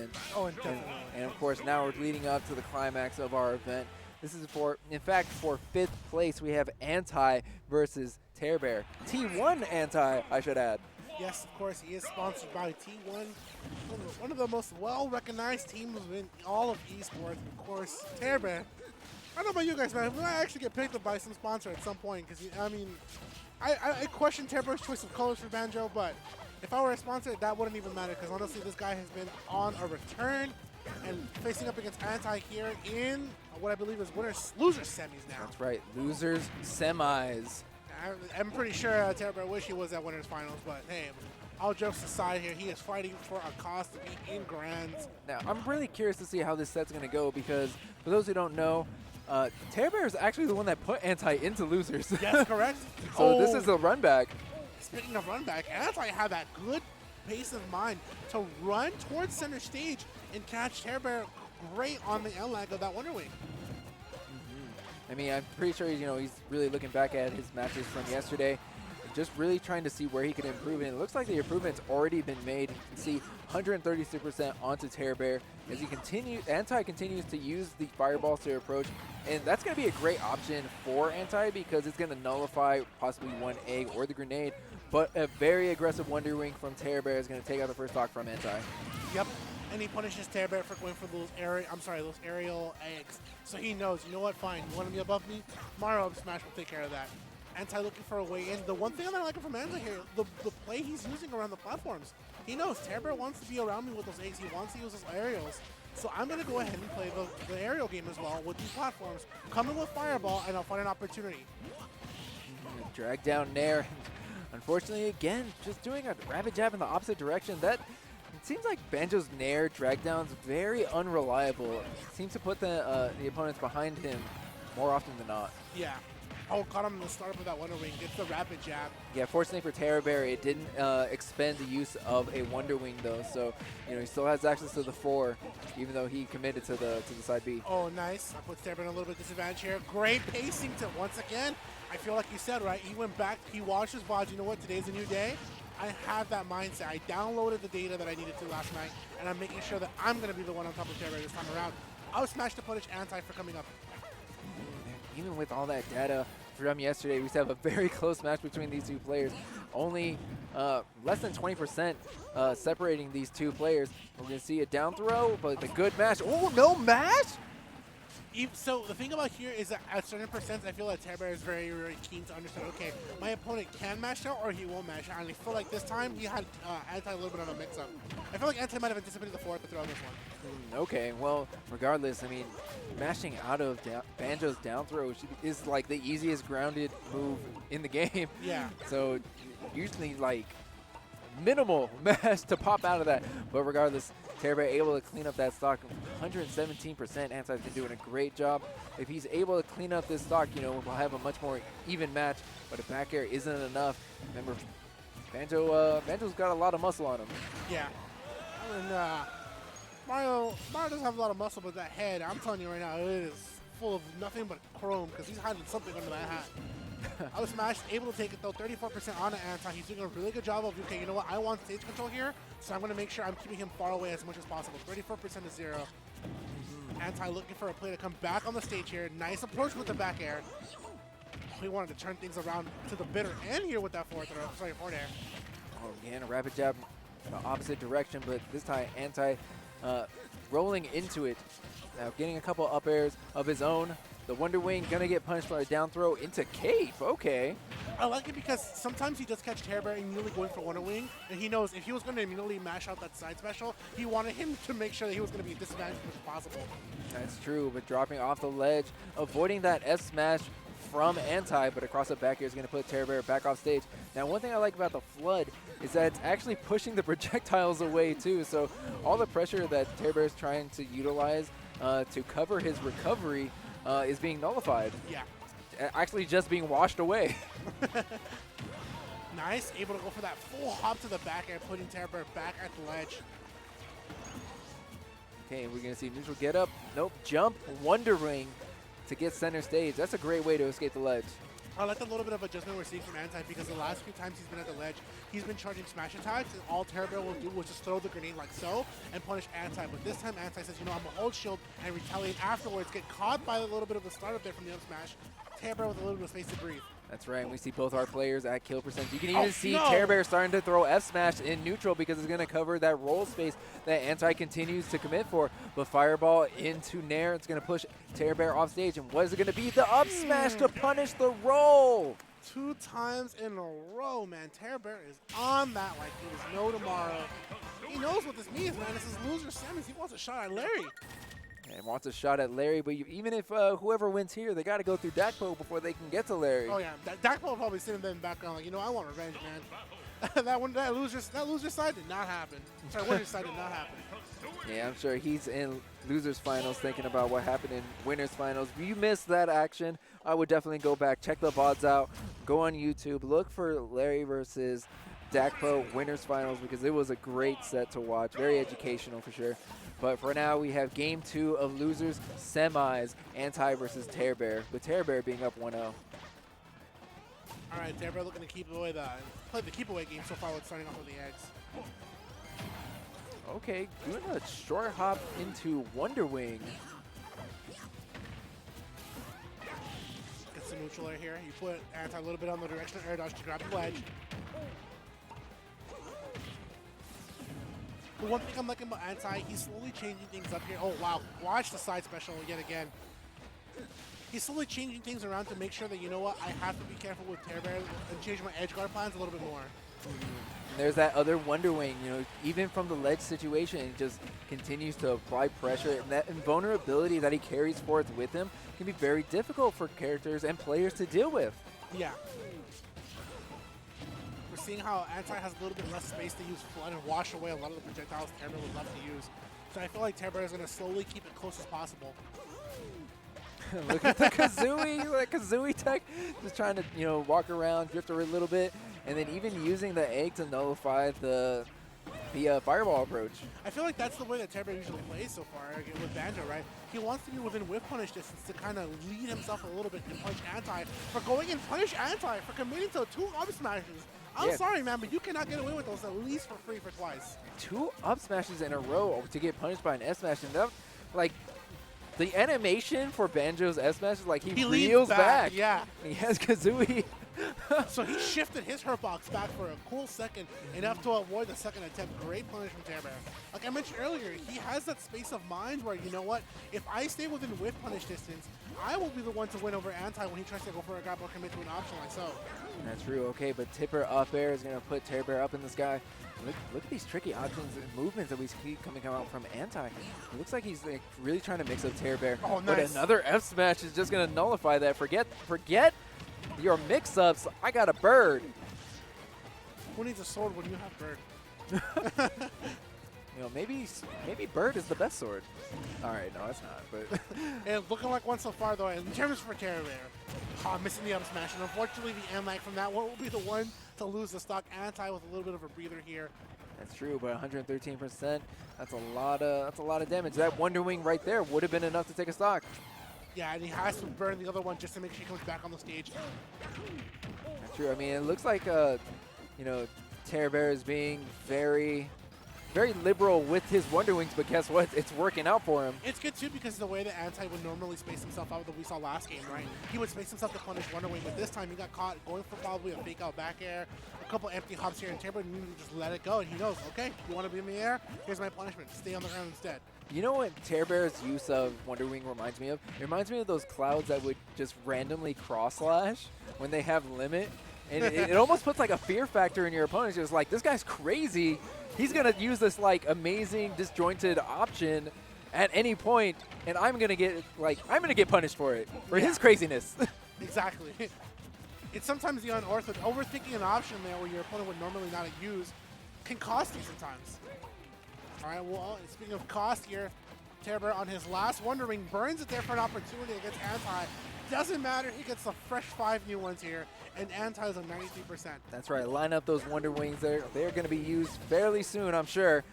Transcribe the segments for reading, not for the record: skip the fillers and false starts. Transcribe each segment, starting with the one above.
in. Oh, and definitely. And of course, now we're leading up to the climax of our event. This is for, in fact, for 5th place, we have Anti versus Tearbear. T1 Anti, I should add. Yes, of course, he is sponsored by T1, one of the most well-recognized teams in all of esports. Of course, Tearbear. I don't know about you guys, man. We might actually get picked up by some sponsor at some point, because, I mean, I question Tearbear's choice of colors for Banjo, but if I were a sponsor, that wouldn't even matter, because honestly, this guy has been on a return and facing up against Anti here in what I believe is losers semis now. That's right, losers semis. I'm pretty sure Tearbear wish he was at winners finals, but hey, all jokes aside here, he is fighting for a cause to be in grands. Now, I'm really curious to see how this set's going to go, because for those who don't know, Tearbear is actually the one that put Anti into losers. Yes, correct. So this is a run back. Speaking of run back, Anti had that good pace of mind to run towards center stage and catch Tearbear great on the L-lag of that Wonder Wing. I mean, I'm pretty sure he's really looking back at his matches from yesterday, just really trying to see where he can improve. And it looks like the improvement's already been made. You can see 136% onto Tearbear as Anti continues to use the fireballs to approach. And that's going to be a great option for Anti because it's going to nullify possibly one egg or the grenade. But a very aggressive Wonder Wing from Tearbear is going to take out the first stock from Anti. Yep. And he punishes Tearbear for going for those aerial eggs. So he knows, you know what, fine, you want to be above me? Mario Up Smash will take care of that. Anti looking for a way in. The one thing I'm not liking from Anti here, the play he's using around the platforms. He knows Tearbear wants to be around me with those eggs. He wants to use those aerials. So I'm going to go ahead and play the aerial game as well with these platforms. Come in with Fireball, and I'll find an opportunity. Drag down Nair. Unfortunately, again, just doing a rapid jab in the opposite direction. It seems like Banjo's Nair drag down's very unreliable. It seems to put the opponents behind him more often than not. Yeah. Oh, caught him in the start of that Wonder Wing. Gets the rapid jab. Yeah, fortunately for Tearbear, it didn't expend the use of a Wonder Wing though. So, he still has access to the 4, even though he committed to the side B. Oh, nice. That puts Tearbear in a little bit disadvantage here. Great pacing to once again. I feel like you said, right? He went back. He watched his VODs. You know what? Today's a new day. I have that mindset. I downloaded the data that I needed to last night, and I'm making sure that I'm going to be the one on top of Tearbear this time around. I'll smash to punish Anti for coming up. Even with all that data from yesterday, we still have a very close match between these two players. Only less than 20% separating these two players. We're going to see a down throw, but a good mash. Oh, no mash? So the thing about here is that at certain percents, I feel like Tearbear is very, very keen to understand, okay, my opponent can mash out or he won't mash out. And I feel like this time he had Anti a little bit of a mix-up. I feel like Anti might have anticipated the 4th to throw on this one. Okay, well, regardless, I mean, mashing out of Banjo's down throw is like the easiest grounded move in the game. Yeah. So usually like minimal mash to pop out of that. But regardless, Tearbear able to clean up that stock 117%. Anti's been doing a great job. If he's able to clean up this stock, we'll have a much more even match. But if back air isn't enough, remember, Banjo's got a lot of muscle on him. Yeah. I mean, Mario doesn't have a lot of muscle, but that head, I'm telling you right now, it is full of nothing but chrome because he's hiding something under that hat. I was smashed, able to take it though, 34% on the Anti. He's doing a really good job of, okay, you know what, I want stage control here, so I'm going to make sure I'm keeping him far away as much as possible. 34% to 0. Anti looking for a play to come back on the stage here. Nice approach with the back air. We wanted to turn things around to the bitter end here with that forward air. Oh, again, a rapid jab in the opposite direction, but this time Anti rolling into it. Now getting a couple up airs of his own. The Wonder Wing gonna get punished by a down throw into Cape. Okay. I like it because sometimes he does catch Tearbear immediately going for Wonder Wing, and he knows if he was going to immediately mash out that side special, he wanted him to make sure that he was going to be disadvantaged as much as possible. That's true, but dropping off the ledge, avoiding that F smash from Anti, but across the back air is going to put Tearbear back off stage. Now, one thing I like about the Flood is that it's actually pushing the projectiles away too, so all the pressure that Tearbear is trying to utilize to cover his recovery is being nullified. Yeah. Actually just being washed away. Nice, able to go for that full hop to the back air, putting Tearbear back at the ledge. Okay, we're gonna see neutral get up. Nope, jump, Wonder Wing to get center stage. That's a great way to escape the ledge. I like the little bit of adjustment we're seeing from Anti because the last few times he's been at the ledge, he's been charging smash attacks, and all Tearbear will do was just throw the grenade like so and punish Anti. But this time Anti says, you know, I'm gonna hold shield and retaliate afterwards, get caught by a little bit of the startup there from the up smash. Tearbear with a little bit of space to breathe. That's right, and we see both our players at kill percent. You can even see no. Tearbear starting to throw F smash in neutral because it's going to cover that roll space that Anti continues to commit for. But Fireball into Nair, it's going to push Tearbear off stage. And what is it going to be? The up smash to punish the roll. 2 times in a row, man. Tearbear is on that like there was no tomorrow. He knows what this means, man. This is loser Samus. He wants a shot at Larry. And wants a shot at Larry, but even if whoever wins here, they got to go through Dakpo before they can get to Larry. Oh yeah, Dakpo will probably sitting there in the background like, you know, I want revenge, man. that loser side did not happen. Sorry, winner's side did not happen. Yeah, I'm sure he's in losers finals thinking about what happened in winners finals. If you missed that action, I would definitely go back, check the VODs out, go on YouTube, look for Larry versus Dakpo winners finals because it was a great set to watch, very educational for sure. But for now, we have game 2 of losers semis, Anti versus Tearbear, with Tearbear being up 1-0. All right, Tearbear looking to keep away play the keep away game so far with starting off with the eggs. Okay, doing a short hop into Wonder Wing. Gets the neutral air here. You put Anti a little bit on the directional air dodge to grab the ledge. The one thing I'm liking about Anti, he's slowly changing things up here. Oh, wow. Watch the side special yet again. He's slowly changing things around to make sure that, you know what, I have to be careful with Tearbear and change my edge guard plans a little bit more. And there's that other Wonder Wing, you know, even from the ledge situation, it just continues to apply pressure. And that invulnerability that he carries forth with him can be very difficult for characters and players to deal with. Yeah. We're seeing how Anti has a little bit less space to use Flood and wash away a lot of the projectiles Tearbear would love to use. So I feel like Tearbear is going to slowly keep it close as possible. Look at the Kazooie, that Kazooie tech, just trying to, you know, walk around, drift a little bit, and then even using the egg to nullify the fireball approach. I feel like that's the way that Tearbear usually plays so far with Banjo, right? He wants to be within whip punish distance to kind of lead himself a little bit and punch Anti for going and punish Anti for committing to 2 up smashes. I'm sorry, man, but you cannot get away with those at least for free for twice. 2 up smashes in a row to get punished by an S smash, and that, like, the animation for Banjo's S smash is like he reels back. Yeah. He has Kazooie. So he shifted his hurt box back for a cool second, enough to avoid the second attempt. Great punish from Tearbear. Like I mentioned earlier, he has that space of mind where, you know what, if I stay within whip punish distance, I will be the one to win over Anti when he tries to go for a grab or commit to an option like so. That's true, okay, but Tipper up air is going to put Tearbear up in the sky. Look at these tricky options and movements that we see coming out from Anti. It looks like he's like really trying to mix up Tearbear. Oh, nice. But another F smash is just going to nullify that. Forget your mix-ups. I got a bird. Who needs a sword when you have bird? You know, maybe bird is the best sword. All right, no, it's not. But and looking like one so far though. In terms for Tearbear, missing the up smash, and unfortunately the end lag from that one will be the one to lose the stock. Anti with a little bit of a breather here. That's true, but 113%. That's a lot of damage. That Wonder Wing right there would have been enough to take a stock. Yeah, and he has to burn the other one just to make sure he comes back on the stage. That's true. I mean, it looks like you know, Tearbear is being very liberal with his Wonder Wings, but guess what? It's working out for him. It's good too because the way that Anti would normally space himself out that we saw last game, right? He would space himself to punish Wonder Wing, but this time he got caught going for probably a fake out back air, a couple empty hops here, and Tearbear needed to just let it go, and he knows, okay, you want to be in the air? Here's my punishment. Stay on the ground instead. You know what Tearbear's use of Wonder Wing reminds me of? It reminds me of those clouds that would just randomly cross slash when they have limit. And it almost puts like a fear factor in your opponent. It's like, this guy's crazy. He's going to use this like amazing disjointed option at any point, and I'm going to get punished for it, for his craziness. Exactly. It's sometimes the unorthodox. Overthinking an option there where your opponent would normally not use can cost you sometimes. All right, well, speaking of cost here, Tearbear on his last Wonder Wing burns it there for an opportunity against Anti. Doesn't matter, he gets the fresh 5 new ones here, and Anti is on 93%. That's right, line up those Wonder Wings there. They're going to be used fairly soon, I'm sure.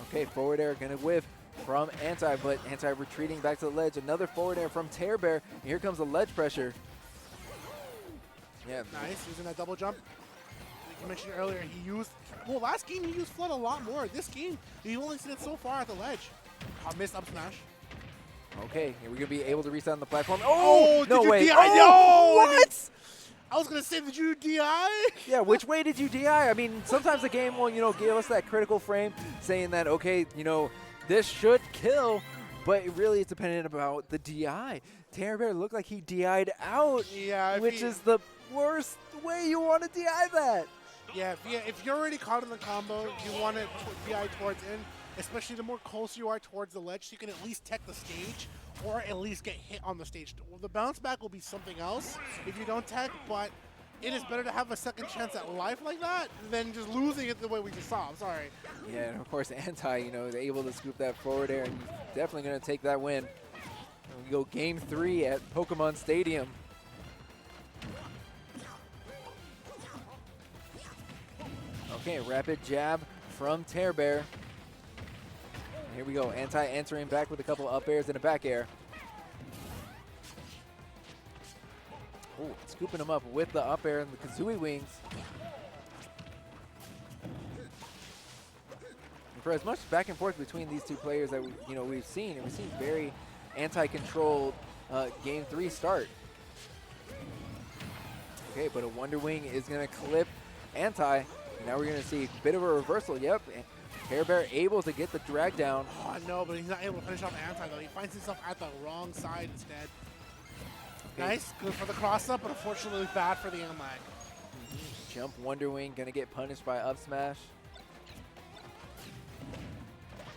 Okay, forward air going to whiff from Anti, but Anti retreating back to the ledge. Another forward air from Tearbear, and here comes the ledge pressure. Yeah. Nice, using that double jump. Like you mentioned earlier, he used, well, last game he used Flood a lot more. This game, he only seen it so far at the ledge. Missed up smash. Okay, here we're going to be able to reset on the platform. Oh, no did you way. DI? Oh, No! what? I was going to say, did you DI? Yeah, which way did you DI? I mean, sometimes the game will, give us that critical frame saying that, okay, this should kill, but it really is dependent about the DI. Tearbear looked like he DI'd out, Yeah, which is the worst way you want to DI that. Yeah, if you're already caught in the combo, you want to DI towards in, especially the more closer you are towards the ledge, so you can at least tech the stage or at least get hit on the stage. Well, the bounce back will be something else if you don't tech, but it is better to have a second chance at life like that than just losing it the way we just saw. I'm sorry. Yeah, and of course, Anti, is able to scoop that forward air, and he's definitely going to take that win. And we go Game 3 at Pokemon Stadium. Okay, rapid jab from Tearbear. Here we go, Anti answering back with a couple of up airs and a back air. Oh, scooping him up with the up air and the Kazooie wings. And for as much back and forth between these two players that we've seen very anti-controlled Game 3 start. Okay, but a Wonder Wing is going to clip Anti. Now we're going to see a bit of a reversal. Yep. Tearbear able to get the drag down. Oh, no, but he's not able to finish off Anti, though. He finds himself at the wrong side instead. Okay. Nice. Good for the cross-up, but unfortunately bad for the unlag. Jump Wonder Wing going to get punished by up smash.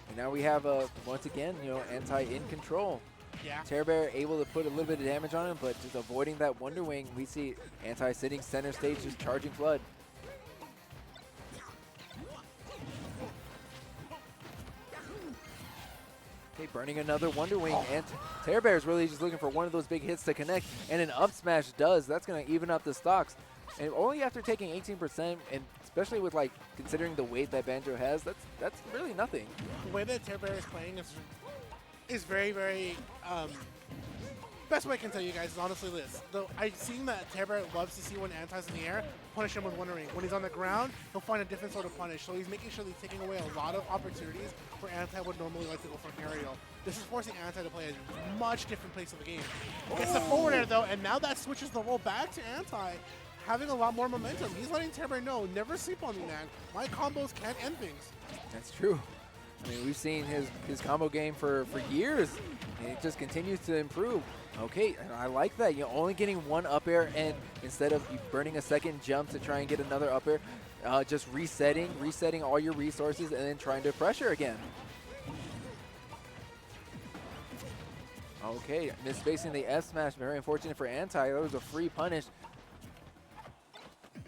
And now we have, once again, Anti in control. Yeah. Tearbear able to put a little bit of damage on him, but just avoiding that Wonder Wing. We see Anti sitting center stage, just charging Flood. Okay, burning another Wonder Wing, and Tearbear is really just looking for one of those big hits to connect, and an up smash does. That's going to even up the stocks. And only after taking 18%, and especially with, considering the weight that Banjo has, that's really nothing. The way that Tearbear is playing is very, very, best way I can tell you guys is honestly this. Though I've seen that Tearbear loves to see when Anti's in the air, punish him with Wonder Wing. When he's on the ground, he'll find a different sort of punish. So he's making sure that he's taking away a lot of opportunities where Anti would normally like to go for an aerial. This is forcing Anti to play a much different place of the game. Gets the forward air though, and now that switches the roll back to Anti, having a lot more momentum. He's letting Tearbear know, never sleep on me, man. My combos can't end things. That's true. I mean, we've seen his combo game for years, and it just continues to improve. Okay, and I like that. Only getting one up air, and instead of you burning a second jump to try and get another up air, just resetting all your resources, and then trying to pressure again. Okay, misspacing the F smash. Very unfortunate for Anti. That was a free punish.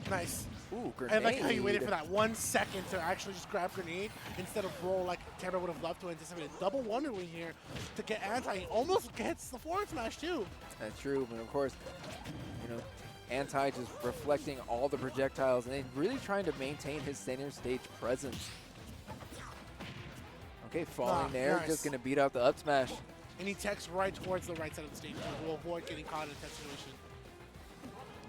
Nice. Ooh, grenade. I like how you waited for that 1 second to actually just grab grenade instead of roll like Tearbear would have loved to anticipate. A double Wonder Wing here to get Anti. He almost gets the forward smash too. That's true, but of course, Anti just reflecting all the projectiles and then really trying to maintain his center stage presence. Okay, falling there, nice. just going to beat out the up smash. And he techs right towards the right side of the stage to avoid getting caught in a tech situation.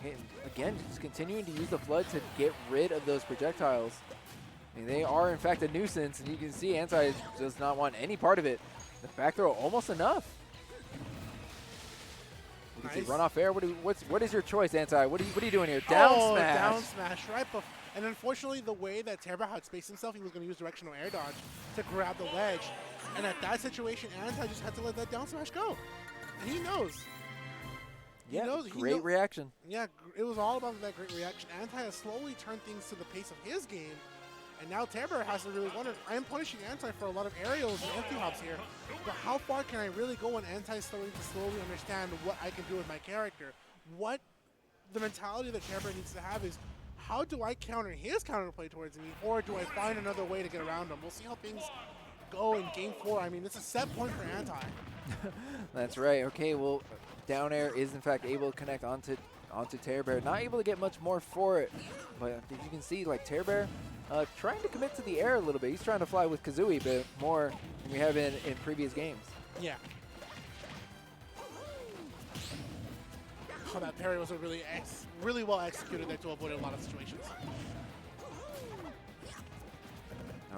Okay, again, just continuing to use the Flood to get rid of those projectiles. I mean, they are, in fact, a nuisance, and you can see Anti does not want any part of it. The back throw almost enough. You can see run off air. What is your choice, Anti? What are you doing here? Down smash. Down smash right before. And unfortunately, the way that Tearbear had spaced himself, he was going to use directional air dodge to grab the ledge. And at that situation, Anti just had to let that down smash go. And he knows. Yeah, great reaction. Yeah, it was all about that great reaction. Anti has slowly turned things to the pace of his game. And now Tearbear has to really wonder, I am punishing Anti for a lot of aerials and empty hops here, but how far can I really go when Anti is starting to slowly understand what I can do with my character? What the mentality that Tearbear needs to have is, how do I counter his counterplay towards me, or do I find another way to get around him? We'll see how things go in Game 4. I mean, it's a set point for Anti. That's right. Okay, well, down air is in fact able to connect onto Tearbear. Not able to get much more for it, but you can see Tearbear trying to commit to the air a little bit. He's trying to fly with Kazooie, but more than we have in previous games. Yeah. Oh, that parry was a really well executed there to avoid a lot of situations.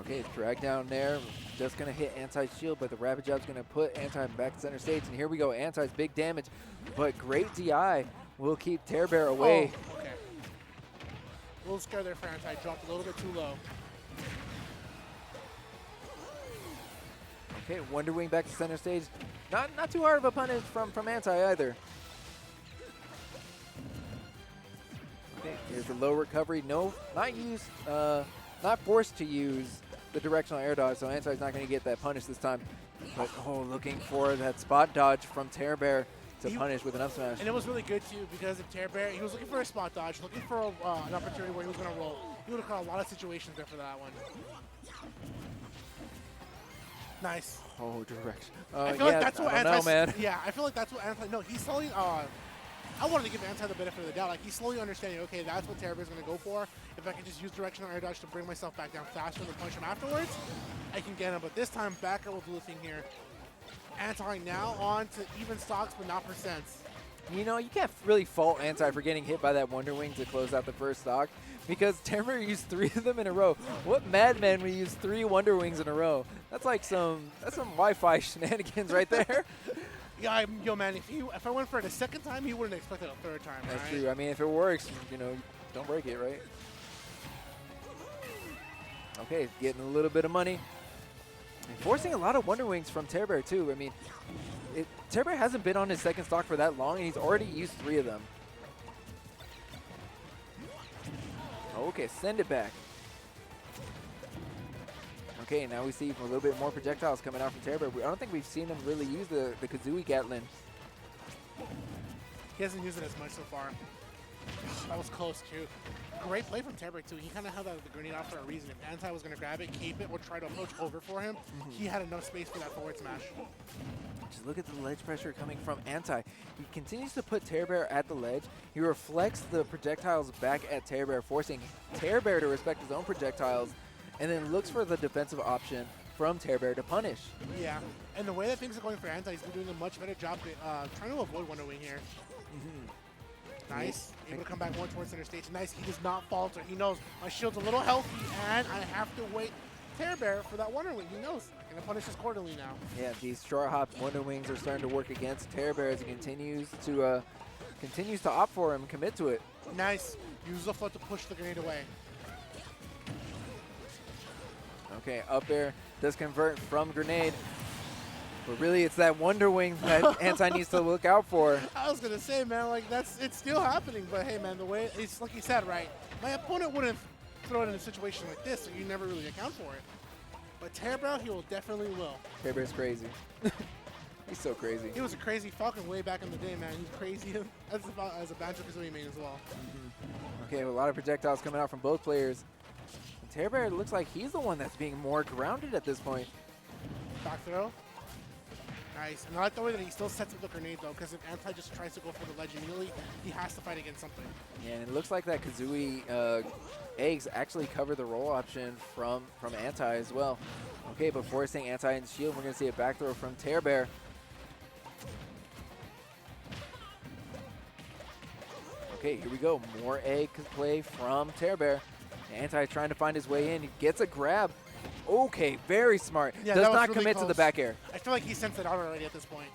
Okay, drag down there. Just going to hit Anti's shield, but the rapid jab's going to put Anti back center stage. And here we go. Anti's big damage, but great DI will keep Tearbear away. Oh, okay. A little scared there for Anti. Dropped a little bit too low. Okay, Wonder Wing back to center stage. Not too hard of a punish from Anti either. Okay, here's the low recovery. No, not forced to use the directional air dodge, so Anti's not going to get that punish this time. But, looking for that spot dodge from Tearbear to punish with an up smash. And it was really good, too, because of Tearbear, he was looking for a spot dodge, looking for an opportunity where he was going to roll. He would have caught a lot of situations there for that one. Nice. Oh, direction. I feel like that's what Anti. Man. Yeah, I feel like that's what Anti. No, he's slowly. I wanted to give Anti the benefit of the doubt. Like, he's slowly understanding, okay, that's what Tearbear is going to go for. If I can just use directional air dodge to bring myself back down faster and punch him afterwards, I can get him. But this time, backer will do the thing here. Anti now on to even stocks, but not percents. You know, you can't really fault Anti for getting hit by that Wonder Wing to close out the first stock, because Tearbear used 3 of them in a row. What madman would use 3 Wonder Wings in a row? That's like some Wi-Fi shenanigans right there. Yeah, yo, man, if I went for it a second time, he wouldn't expect it a third time, That's right? true. I mean, if it works, you know, don't break it, right? Okay, getting a little bit of money. And forcing a lot of Wonder Wings from Tearbear, too. I mean, Tearbear hasn't been on his second stock for that long, and he's already used 3 of them. Okay, send it back. Okay, now we see a little bit more projectiles coming out from Tearbear. I don't think we've seen him really use the Kazooie Gatlin. He hasn't used it as much so far. That was close, too. Great play from Tearbear, too. He kind of held out the grenade out for a reason. If Anti was going to grab it, keep it, or try to approach over for him, he had enough space for that forward smash. Just look at the ledge pressure coming from Anti. He continues to put Tearbear at the ledge. He reflects the projectiles back at Tearbear, forcing Tearbear to respect his own projectiles, and then looks for the defensive option from Tearbear to punish. Yeah, and the way that things are going for Anti, he's been doing a much better job trying to avoid Wonder Wing here. Nice. Able to come back more towards center stage. Nice. He does not falter. He knows my shield's a little healthy, and I have to wait Tearbear for that Wonder Wing. He knows. I'm going to punish this accordingly now. Yeah, these straw hop Wonder Wings are starting to work against Tearbear as he continues to opt for him and commit to it. Nice. Use the flood to push the grenade away. Okay, up air does convert from grenade. But really, it's that Wonder Wing that Anti needs to look out for. I was going to say, man, like, it's still happening. But, hey, man, the way, it's like you said, right? My opponent wouldn't throw it in a situation like this, so you never really account for it. But Tearbear, he will definitely will. Tearbear's crazy. He's so crazy. He was a crazy Falcon way back in the day, man. He's crazy as a Banjo-Kazooie main as well. Okay, a lot of projectiles coming out from both players. And Tearbear looks like he's the one that's being more grounded at this point. Back throw. Nice. And I like the way that he still sets up the grenade, though, because if Anti just tries to go for the ledge immediately, he has to fight against something. Yeah, and it looks like that Kazooie eggs actually cover the roll option from Anti as well. Okay, but forcing Anti in shield, we're going to see a back throw from Tearbear. Okay, here we go. More egg play from Tearbear. Anti trying to find his way in. He gets a grab. Okay, very smart. Yeah, does not really commit close to the back air. I feel like he sensed it out already at this point.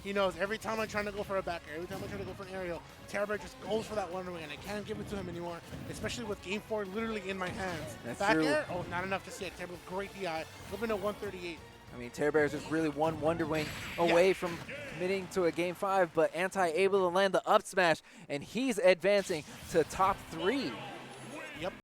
He knows every time I'm trying to go for a back air, every time I try to go for an aerial, Tearbear just goes for that Wonder Wing, and I can't give it to him anymore, especially with Game 4 literally in my hands. That's back true. air? Oh, not enough to see it. Tearbear, great DI. Living at 138. I mean, Tearbear is just really one Wonder Wing away from committing to a Game 5, but Anti able to land the up smash, and he's advancing to top 3. Yep.